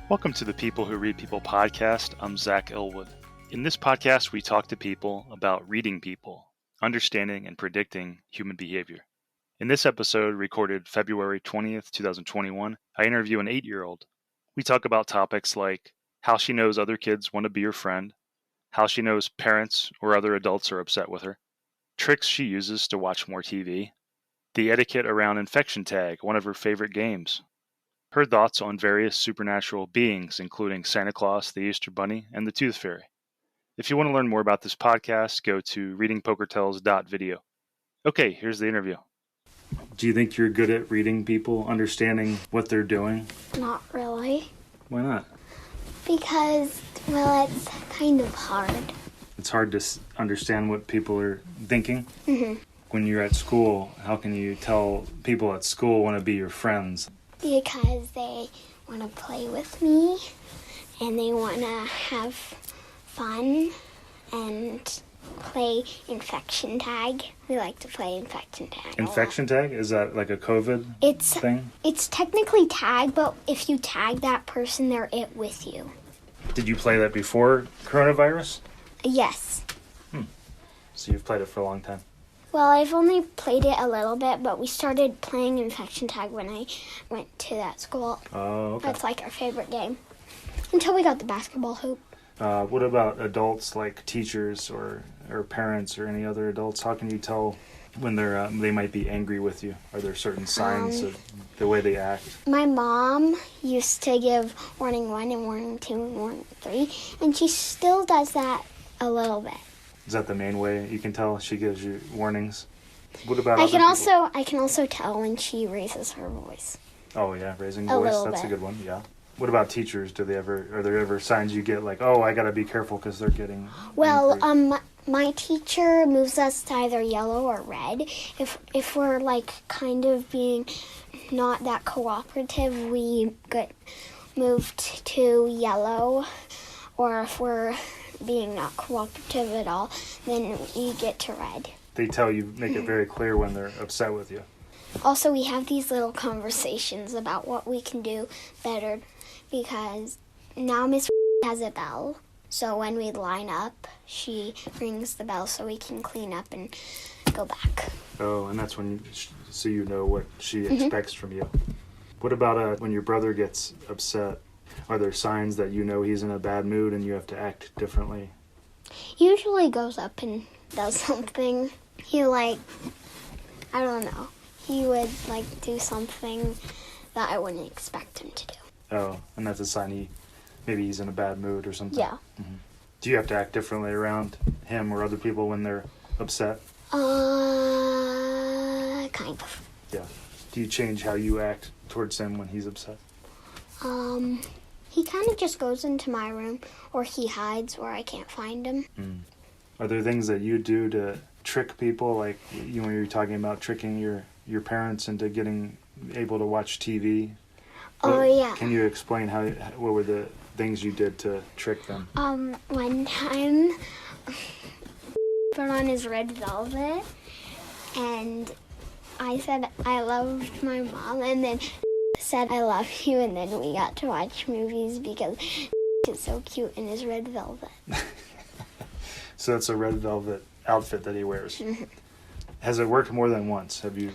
Welcome to the People Who Read People podcast. I'm Zach Elwood. In this podcast, we talk to people about reading people, understanding and predicting human behavior. In this episode, recorded February 20th, 2021, I interview an 8-year-old. We talk about topics like how she knows other kids want to be her friend, how she knows parents or other adults are upset with her, tricks she uses to watch more TV, the etiquette around Infection Tag, one of her favorite games, her thoughts on various supernatural beings, including Santa Claus, the Easter Bunny, and the Tooth Fairy. If you want to learn more about this podcast, go to readingpokertells.video. Okay, here's the interview. Do you think you're good at reading people, understanding what they're doing? Not really. Why not? Because, well, it's kind of hard. It's hard to understand what people are thinking? Mm-hmm. When you're at school, how can you tell people at school want to be your friends? Because they want to play with me, and they want to have fun and play Infection Tag. We like to play Infection Tag. Infection Tag? Is that like a COVID thing? It's technically tag, but if you tag that person, they're it with you. Did you play that before coronavirus? Yes. So you've played it for a long time? Well, I've only played it a little bit, but we started playing Infection Tag when I went to that school. Oh, okay. That's like our favorite game. Until we got the basketball hoop. What about adults, like teachers or parents or any other adults? How can you tell when they might be angry with you? Are there certain signs of the way they act? My mom used to give warning 1 and warning 2 and warning 3, and she still does that a little bit. Is that the main way you can tell she gives you warnings? What about I can also tell when she raises her voice. Oh yeah, raising A voice. little That's bit. a good one. Yeah. What about teachers? Are there ever signs you get like, oh, I gotta be careful because they're getting Well, angry? my teacher moves us to either yellow or red. If we're like kind of being not that cooperative, we get moved to yellow, or if we're being not cooperative at all, then you get to red. They tell you, make it very clear when they're upset with you. Also, we have these little conversations about what we can do better, because now Miss has a bell, so when we line up, she rings the bell so we can clean up and go back. Oh, and that's when so you know what she expects from you. What about when your brother gets upset? Are there signs that you know he's in a bad mood and you have to act differently? He usually goes up and does something. He I don't know. He would do something that I wouldn't expect him to do. Oh, and that's a sign maybe he's in a bad mood or something? Yeah. Mm-hmm. Do you have to act differently around him or other people when they're upset? Kind of. Yeah. Do you change how you act towards him when he's upset? He kind of just goes into my room, or he hides where I can't find him. Are there things that you do to trick people, like when you were talking about tricking your parents into getting able to watch TV? Oh, yeah. Can you explain what were the things you did to trick them? One time, put on his red velvet, and I said I loved my mom, and then said I love you, and then we got to watch movies because he's so cute in his red velvet. So it's a red velvet outfit that he wears. Mm-hmm. Has it worked more than once? Have you?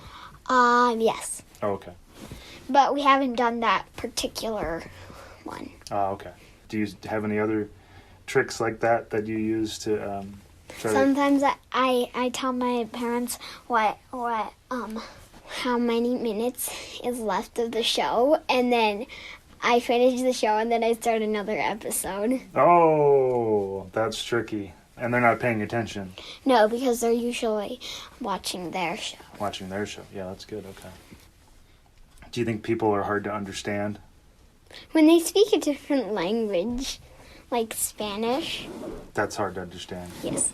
Yes. Oh, okay. But we haven't done that particular one. Oh, okay. Do you have any other tricks like that you use to try Sometimes I tell my parents how many minutes is left of the show, and then I finish the show and then I start another episode. Oh, that's tricky. And they're not paying attention. No, because they're usually watching their show. Watching their show. Yeah, that's good. Okay. Do you think people are hard to understand? When they speak a different language, like Spanish. That's hard to understand. Yes.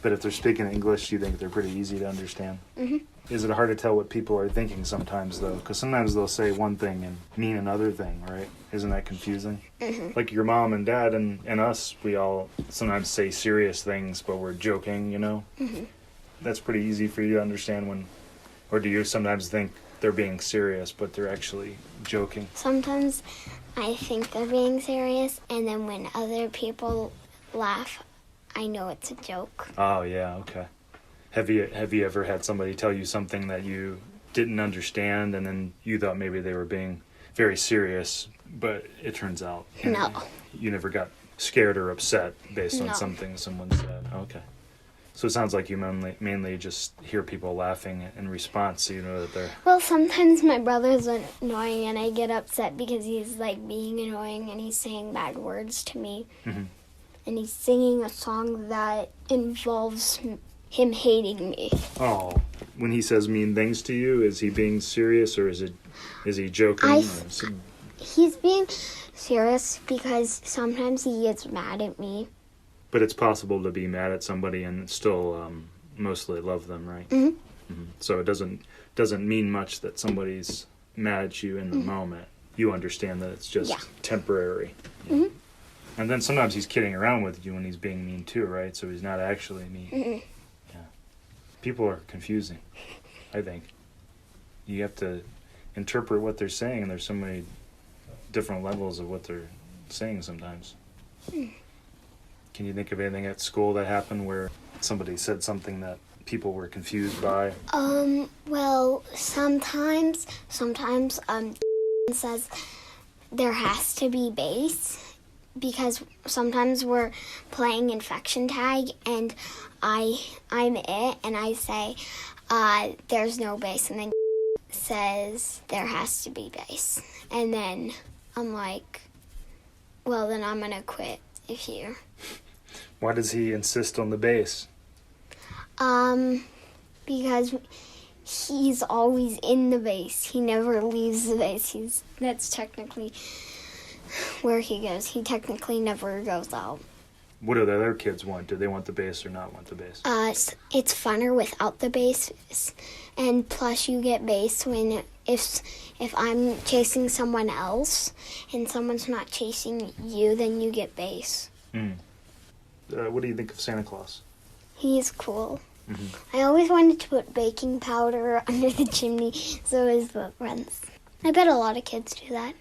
But if they're speaking English, you think they're pretty easy to understand? Mm-hmm. Is it hard to tell what people are thinking sometimes, though? Because sometimes they'll say one thing and mean another thing, right? Isn't that confusing? Mm-hmm. Like your mom and dad and us, we all sometimes say serious things, but we're joking, you know? Mm-hmm. That's pretty easy for you to understand or do you sometimes think they're being serious, but they're actually joking. Sometimes I think they're being serious, and then when other people laugh, I know it's a joke. Oh, yeah, okay. Have you ever had somebody tell you something that you didn't understand, and then you thought maybe they were being very serious, but it turns out No. you never got scared or upset based on No. something someone said? Okay. So it sounds like you mainly just hear people laughing in response, so you know that they're... Well, sometimes my brother's annoying, and I get upset because he's, like, being annoying, and he's saying bad words to me. Mm-hmm. And he's singing a song that involves him hating me. Oh, when he says mean things to you, is he being serious, or is he joking? He's being serious because sometimes he gets mad at me. But it's possible to be mad at somebody and still mostly love them, right? Mm-hmm. Mm-hmm. So it doesn't mean much that somebody's mad at you in the moment. You understand that it's just temporary. Mm-hmm. And then sometimes he's kidding around with you when he's being mean too, right? So he's not actually mean. Mm-hmm. Yeah. People are confusing, I think. You have to interpret what they're saying, and there's so many different levels of what they're saying sometimes. Can you think of anything at school that happened where somebody said something that people were confused by? Well, sometimes says there has to be bass because sometimes we're playing infection tag and I'm it and I say there's no bass, and then says there has to be bass, and then I'm like, well, then I'm gonna quit if you... Why does he insist on the bass? Because he's always in the base. He never leaves the base. That's technically where he goes. He technically never goes out. What do the other kids want? Do they want the bass or not want the bass? It's funner without the bass, and plus you get bass when if I'm chasing someone else and someone's not chasing you, then you get bass. What do you think of Santa Claus? He's cool. Mm-hmm. I always wanted to put baking powder under the chimney so his boat runs. I bet a lot of kids do that.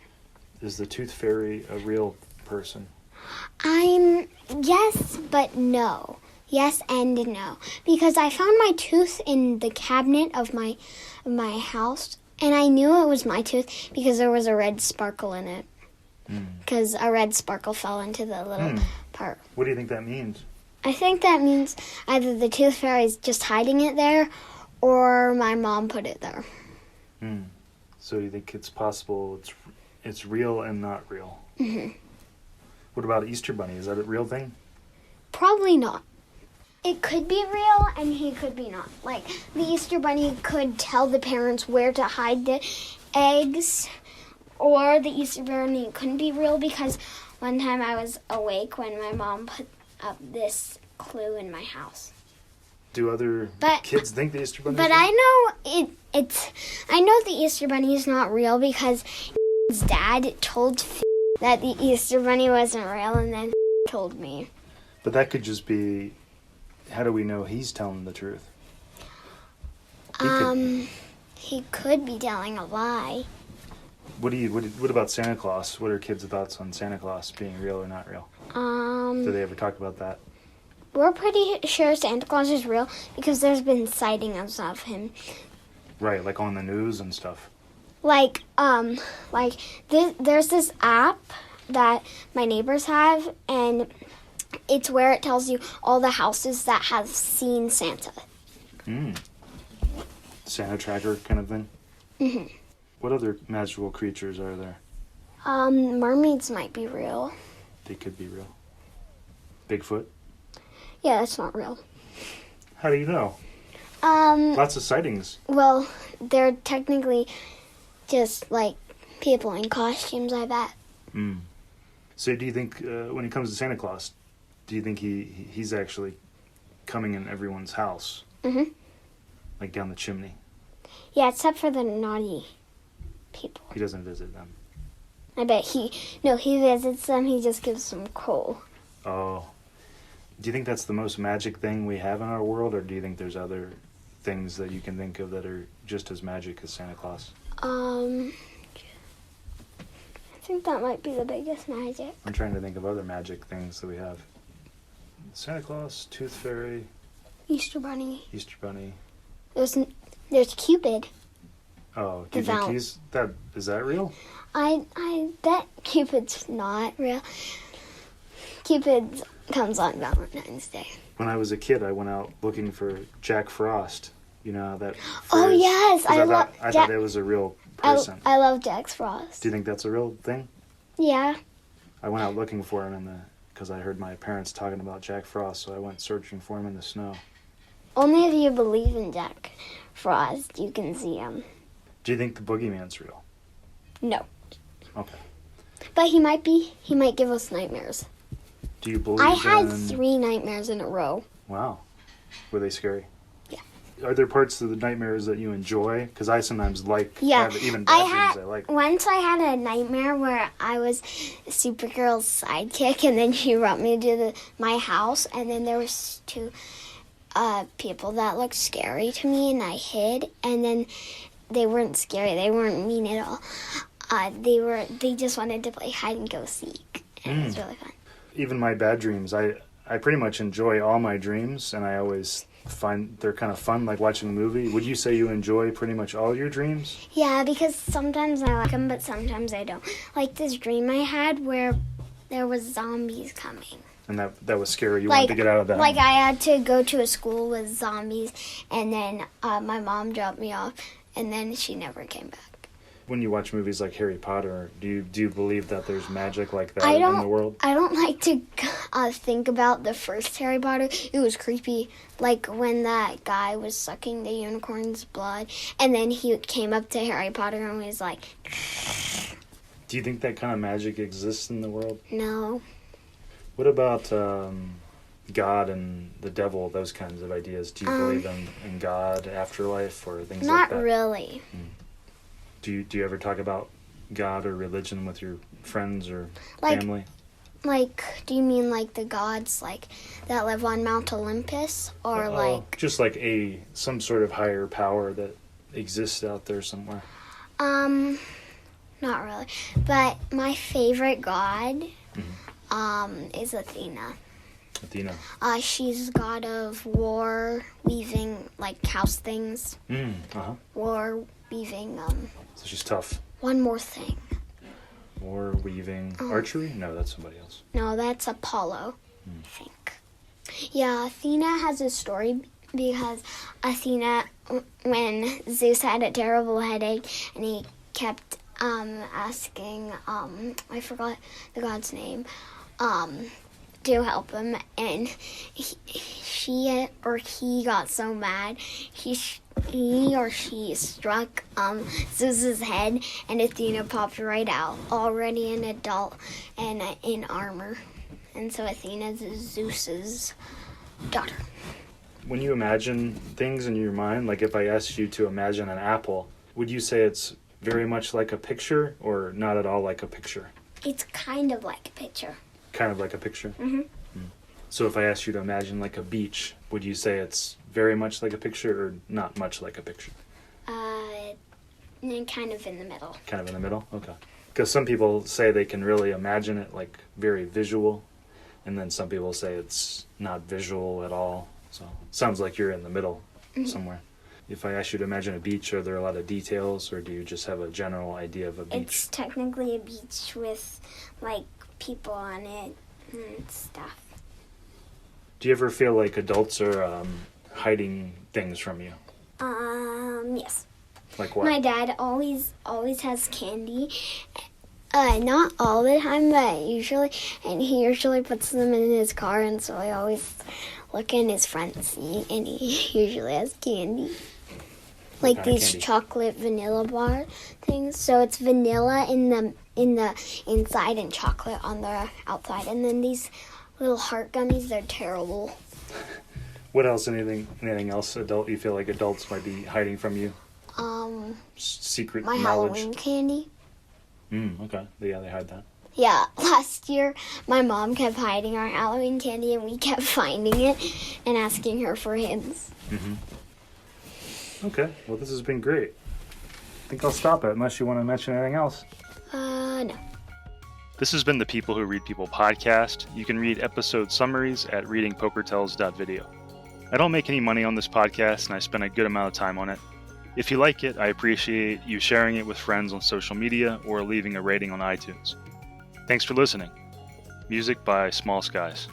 Is the Tooth Fairy a real person? Yes, but no. Yes and no. Because I found my tooth in the cabinet of my house, and I knew it was my tooth because there was a red sparkle in it. Because a red sparkle fell into the little part. What do you think that means? I think that means either the Tooth Fairy is just hiding it there, or my mom put it there. So you think it's possible it's real and not real? Mm-hmm. What about Easter Bunny? Is that a real thing? Probably not. It could be real, and he could be not. Like, the Easter Bunny could tell the parents where to hide the eggs, or the Easter Bunny couldn't be real because one time I was awake when my mom put up this clue in my house. Do other kids think the Easter Bunny But is real? I know the Easter Bunny is not real because his dad told that the Easter Bunny wasn't real, and then told me. But that could just be, how do we know he's telling the truth? He could be telling a lie. What about Santa Claus? What are kids' thoughts on Santa Claus being real or not real? Do they ever talk about that? We're pretty sure Santa Claus is real because there's been sightings of him. Right, like on the news and stuff. There's this app that my neighbors have, and it's where it tells you all the houses that have seen Santa. Santa tracker kind of thing? Mm-hmm. What other magical creatures are there? Mermaids might be real. They could be real. Bigfoot? Yeah, that's not real. How do you know? Lots of sightings. Well, they're technically just like people in costumes, I bet. So do you think when it comes to Santa Claus, do you think he's actually coming in everyone's house? Mm-hmm. Like down the chimney? Yeah, except for the naughty people. He doesn't visit them. I bet he visits them, he just gives them coal. Oh. Do you think that's the most magic thing we have in our world, or do you think there's other things that you can think of that are just as magic as Santa Claus? I think that might be the biggest magic. I'm trying to think of other magic things that we have. Santa Claus, Tooth Fairy, Easter Bunny. Easter Bunny. There's Cupid. Oh, do you think is that real? I bet Cupid's not real. Cupid comes on Valentine's Day. When I was a kid, I went out looking for Jack Frost. You know that phrase? Oh yes, I thought it was a real person. I love Jack Frost. Do you think that's a real thing? Yeah. I went out looking for him because I heard my parents talking about Jack Frost, so I went searching for him in the snow. Only if you believe in Jack Frost, you can see him. Do you think the boogeyman's real? No. Okay. But he might give us nightmares. Do you believe I had 3 nightmares in a row. Wow. Were they scary? Yeah. Are there parts of the nightmares that you enjoy? Because I sometimes like, even bad dreams I like. Once I had a nightmare where I was Supergirl's sidekick, and then she brought me to my house, and then there was 2 people that looked scary to me, and I hid, and then they weren't scary. They weren't mean at all. They just wanted to play hide and go seek. It was really fun. Even my bad dreams, I pretty much enjoy all my dreams, and I always find they're kind of fun, like watching a movie. Would you say you enjoy pretty much all your dreams? Yeah, because sometimes I like them, but sometimes I don't. Like this dream I had where there was zombies coming. And that was scary. You wanted to get out of that. Like I had to go to a school with zombies, and then my mom dropped me off, and then she never came back. When you watch movies like Harry Potter, do you believe that there's magic like that in the world? I don't like to think about the first Harry Potter. It was creepy, like when that guy was sucking the unicorn's blood, and then he came up to Harry Potter and was like... Do you think that kind of magic exists in the world? No. What about God and the devil, those kinds of ideas? Do you believe in God, afterlife, or things like that? Not really. Do you ever talk about God or religion with your friends or family? Do you mean like the gods that live on Mount Olympus, or just like some sort of higher power that exists out there somewhere? Not really. But my favorite god is Athena. Athena. She's god of war, weaving house things. War, weaving. So she's tough. One more thing. War, weaving, archery? No, that's somebody else. No, that's Apollo, I think. Yeah, Athena has a story because Athena, when Zeus had a terrible headache and he kept asking, I forgot the god's name, to help him, and he got so mad, he or she struck Zeus's head, and Athena popped right out, already an adult and in armor. And so Athena's Zeus's daughter. When you imagine things in your mind, like if I asked you to imagine an apple, would you say it's very much like a picture or not at all like a picture? It's kind of like a picture. Kind of like a picture? Mm-hmm. So if I asked you to imagine like a beach, would you say it's very much like a picture or not much like a picture? Kind of in the middle. Kind of in the middle? Okay. Because some people say they can really imagine it like very visual, and then some people say it's not visual at all. So it sounds like you're in the middle somewhere. If I asked you to imagine a beach, are there a lot of details, or do you just have a general idea of a beach? It's technically a beach with people on it and stuff. Do you ever feel like adults are hiding things from you? Yes. Like what? My dad always has candy. Not all the time, but usually. And he usually puts them in his car, and so I always look in his front seat, and he usually has candy. Like these candy? Chocolate vanilla bar things. So it's vanilla in the inside and chocolate on the outside. And then these little heart gummies, they're terrible. What else? Anything else adult you feel like adults might be hiding from you? Secret my knowledge? Halloween candy. Okay. Yeah, they hide that. Yeah, last year my mom kept hiding our Halloween candy and we kept finding it and asking her for hints. Okay, well, this has been great. I think I'll stop it unless you want to mention anything else. No. This has been the People Who Read People podcast. You can read episode summaries at readingpokertells.video. I don't make any money on this podcast, and I spend a good amount of time on it. If you like it, I appreciate you sharing it with friends on social media or leaving a rating on iTunes. Thanks for listening. Music by Small Skies.